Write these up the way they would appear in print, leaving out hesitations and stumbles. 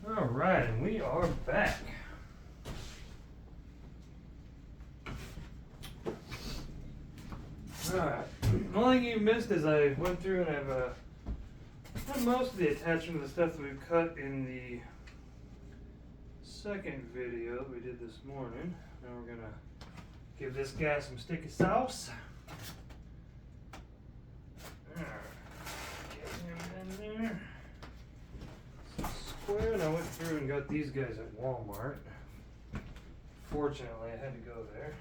All right, and we are back. All right. One thing you missed is I went through and I've done most of the attachment of the stuff that we've cut in the second video that we did this morning. Now we're gonna give this guy some sticky sauce. All right. Get him in there. Square, and I went through and got these guys at Walmart. Fortunately, I had to go there.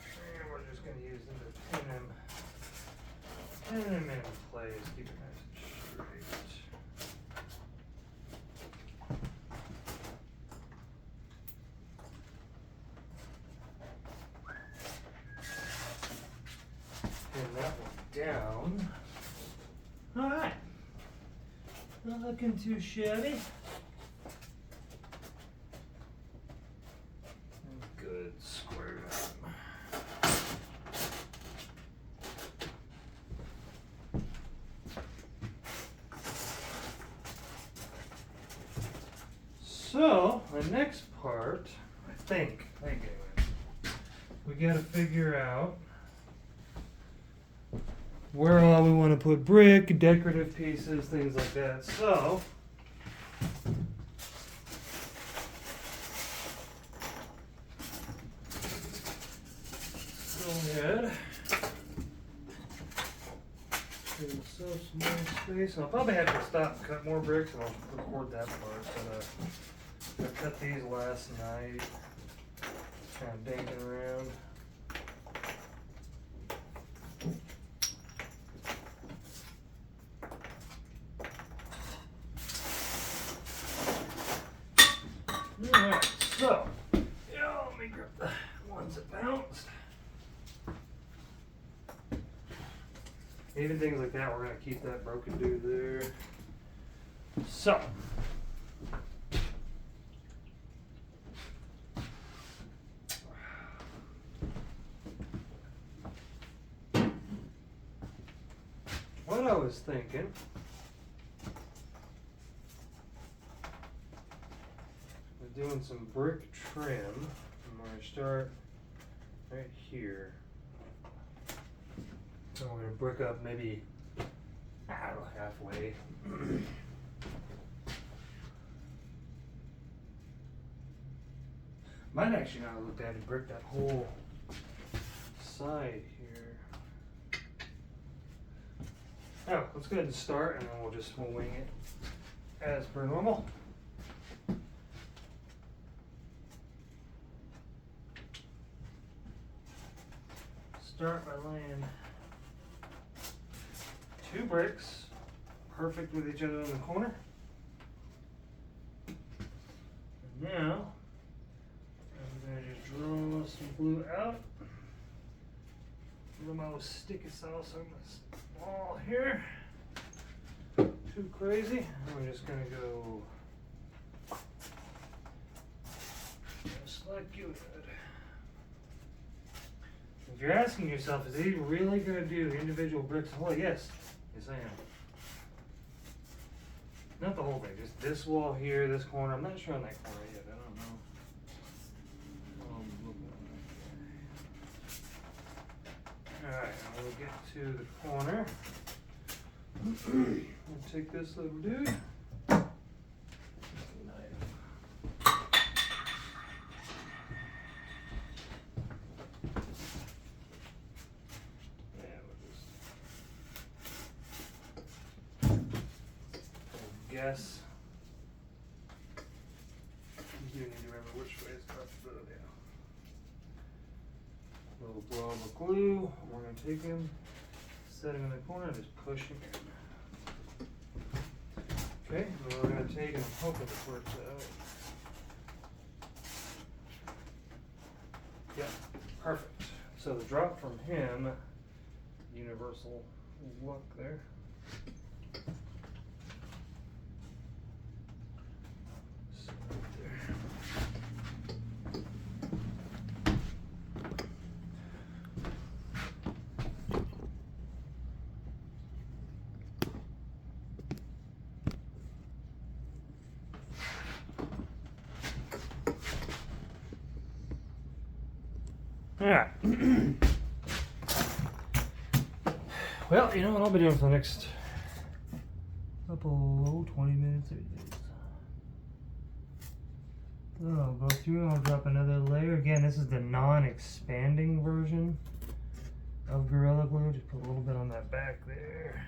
And we're just going to use them to pin them in place, keep it nice and straight. Pin that one down. Alright, not looking too shabby. Good, square up. So, the next part, I think anyway, we gotta figure out where all we want to put brick, decorative pieces, things like that. So, go ahead. Give myself some more space. I'll probably have to stop and cut more bricks, and I'll record that part. But I cut these last night, kind of dinking around. Alright, so, let me grab the ones that bounced. Even things like that, we're going to keep that broken dude there. So, what I was thinking, doing some brick trim. I'm going to start right here. So we're going to brick up maybe, I don't know, halfway. Might actually not have looked at it, brick that whole side here. Oh, let's go ahead and start, and then we'll wing it as per normal. Start by laying 2 bricks, perfect with each other in the corner. And now, I'm going to just draw some glue out. A little more sticky sauce on this wall here. Too crazy. And we're just going to go just like you would. If you're asking yourself, is he really going to do individual bricks? Well, yes. Yes, I am. Not the whole thing, just this wall here, this corner. I'm not sure on that corner yet. I don't know. Alright, now we'll get to the corner. We'll take this little dude. Yes. You do need to remember which way is up to go down. Little blob of glue. We're going to take him, set him in the corner, and just push him in. Okay, then we're going to take him and hope it works out. Yeah, perfect. So the drop from him, universal look there. Alright. Well, you know what I'll be doing for the next couple 20 minutes. So I'll go through and I'll drop another layer. Again, this is the non-expanding version of Gorilla Glue. Just put a little bit on that back there.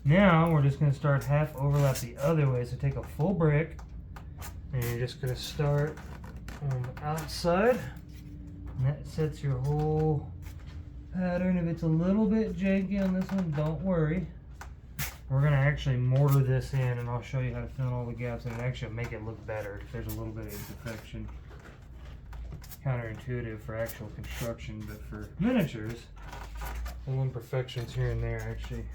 Now we're just going to start half overlap the other way. So take a full brick and you're just going to start on the outside. And that sets your whole pattern. If it's a little bit janky on this one, don't worry. We're going to actually mortar this in, and I'll show you how to fill in all the gaps and actually make it look better if there's a little bit of imperfection. Counterintuitive for actual construction, but for miniatures, little imperfections here and there actually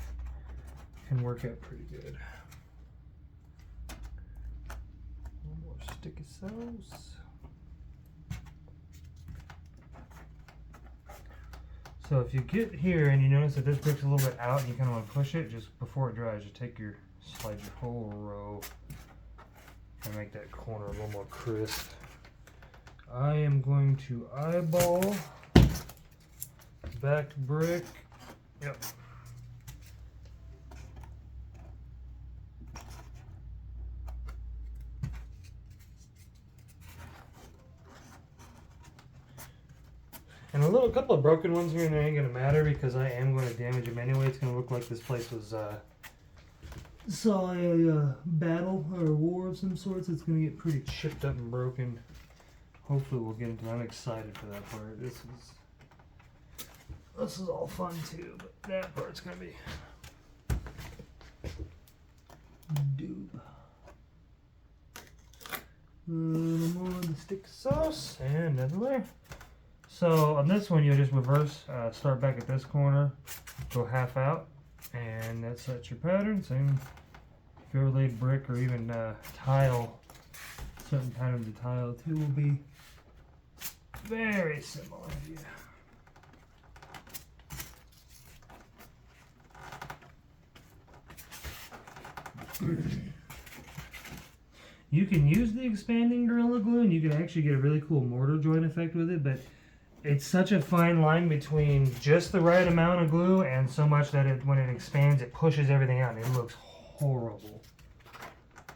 can work out pretty good. A little more sticky sauce. So if you get here and you notice that this brick's a little bit out and you kind of want to push it, just before it dries, you slide your whole row and make that corner a little more crisp. I am going to eyeball back brick. Yep. And a couple of broken ones here and there ain't gonna matter because I am going to damage them anyway. It's gonna look like this place was saw a battle or a war of some sorts. It's gonna get pretty chipped up and broken. Hopefully we'll get into that. I'm excited for that part. This is all fun too, but that part's gonna be doob. A little more of the stick sauce and another layer. So on this one, you'll just reverse, start back at this corner, go half out, and that sets your pattern. Same if you ever laid brick or even tile, certain patterns of tile too will be very similar. You can use the expanding Gorilla Glue and you can actually get a really cool mortar joint effect with it, but it's such a fine line between just the right amount of glue and so much that when it expands, it pushes everything out and it looks horrible.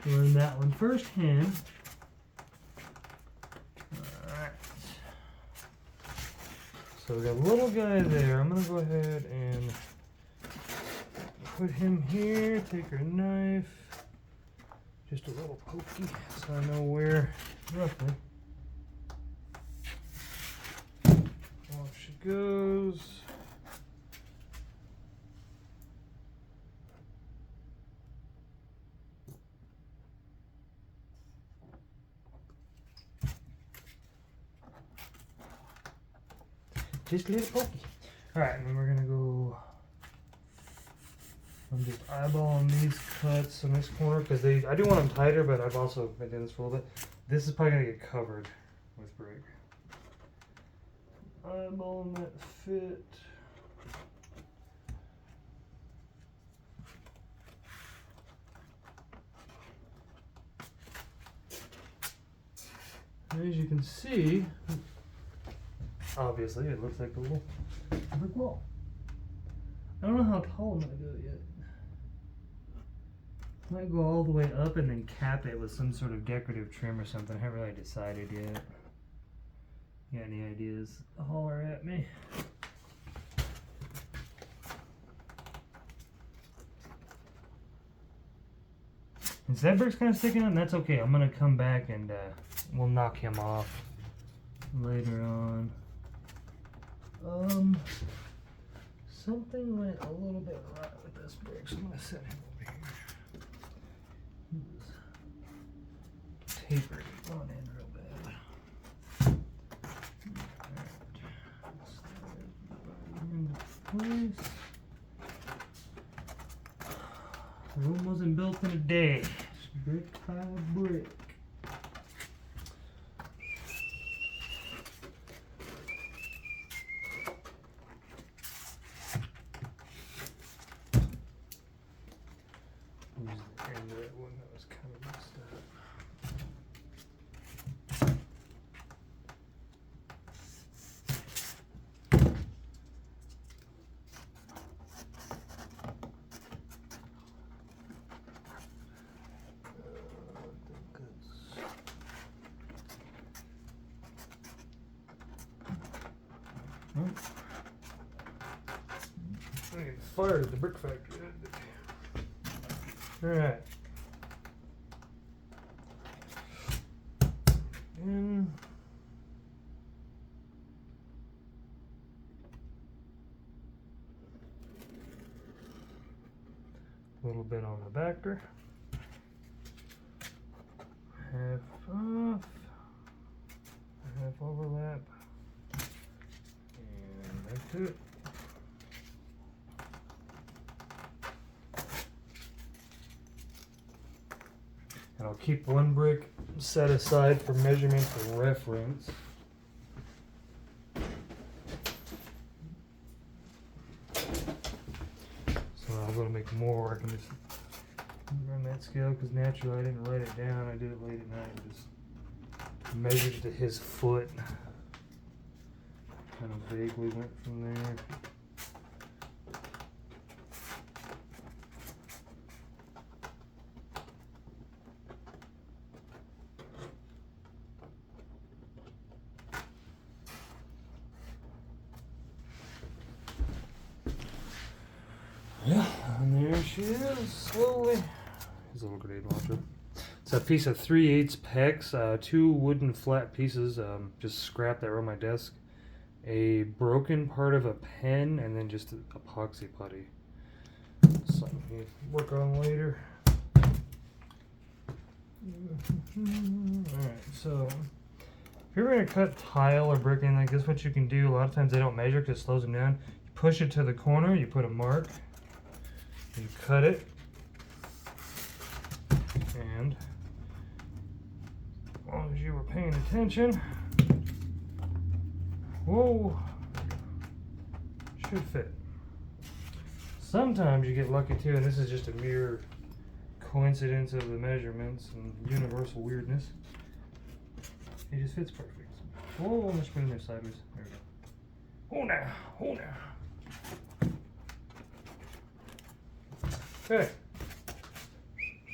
Learn that one firsthand. Alright. So we got a little guy there. I'm going to go ahead and put him here. Take our knife. Just a little pokey so I know where roughly. Off she goes. Just a little pokey. Alright, and then we're gonna go. I'm just eyeballing these cuts in this corner because I do want them tighter, but I've also been doing this for a little bit. This is probably gonna get covered with brick. Eyeballing that fit. And as you can see, obviously it looks like a little brick wall. I don't know how tall I'm gonna go yet. I might go all the way up and then cap it with some sort of decorative trim or something. I haven't really decided yet. Got any ideas? Holler at me. And so that brick's kind of sticking out, and that's okay. I'm gonna come back and we'll knock him off later on. Something went a little bit right with this brick, so I'm gonna set him over here. Tapered on in real bad. Alright. Into place. Room wasn't built in a day. It's brick by brick. Use the end of that one that was kind of messed up. I get fired at the brick factory that day. Alright. And a little bit on the backer. Half off. Half overlap. And back to it. And I'll keep one brick set aside for measurement for reference. So I'm going to make more. I can just run that scale because naturally I didn't write it down. I did it late at night and just measured to his foot. Kind of vaguely went from there. Yeah, and there she is, slowly. Here's a little grenade launcher. It's a piece of 3/8 PEX, 2 wooden flat pieces, just scrap that were on my desk, a broken part of a pen, and then just epoxy putty. Something you work on later. Alright, so if you're going to cut tile or brick in like this, what you can do, a lot of times they don't measure because it slows them down. You push it to the corner, you put a mark. You cut it, and as long as you were paying attention, whoa, should fit. Sometimes you get lucky too, and this is just a mere coincidence of the measurements and universal weirdness. It just fits perfect. Whoa, I'm just putting it sideways. There we go. Oh now, oh now. Okay.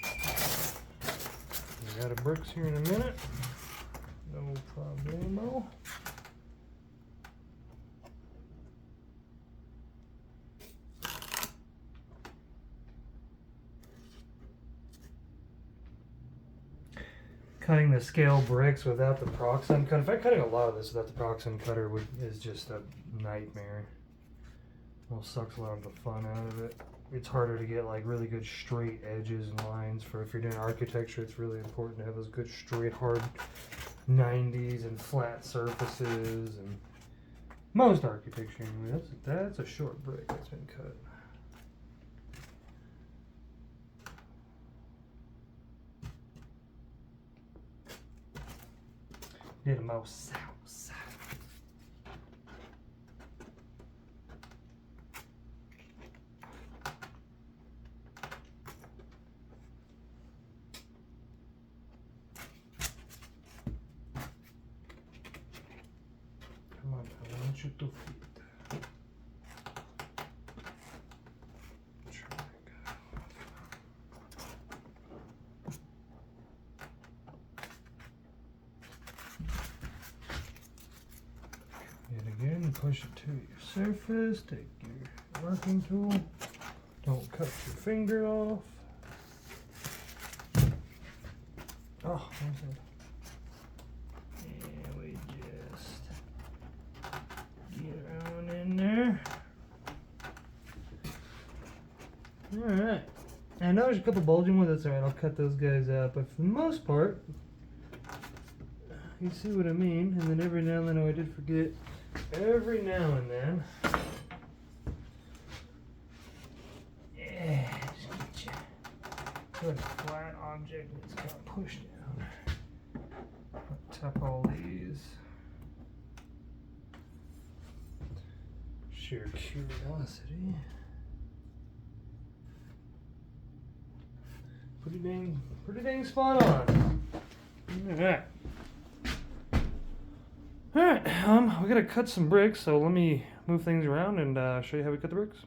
We got a bricks here in a minute. No problemo. Cutting the scale bricks without the proxim cutter. In fact, cutting a lot of this without the proxim cutter is just a nightmare. Well, sucks a lot of the fun out of it. It's harder to get like really good straight edges and lines for if you're doing architecture. It's really important to have those good straight hard 90s and flat surfaces, and most architecture anyway. That's a short brick that's been cut. Need a mouse. Come on, I want you to fit. Yet again, push it to your surface, take your marking tool, don't cut your finger off. Oh, and we just get on in there. Alright, I know there's a couple bulging ones, that's alright, I'll cut those guys out, but for the most part, you see what I mean, and then every now and then, I did forget, every now and then, yeah, just get you to a flat object that's kind of pushed down. Tap all these. Sheer curiosity. Pretty dang spot on. Alright. Alright, we gotta cut some bricks, so let me move things around and show you how we cut the bricks.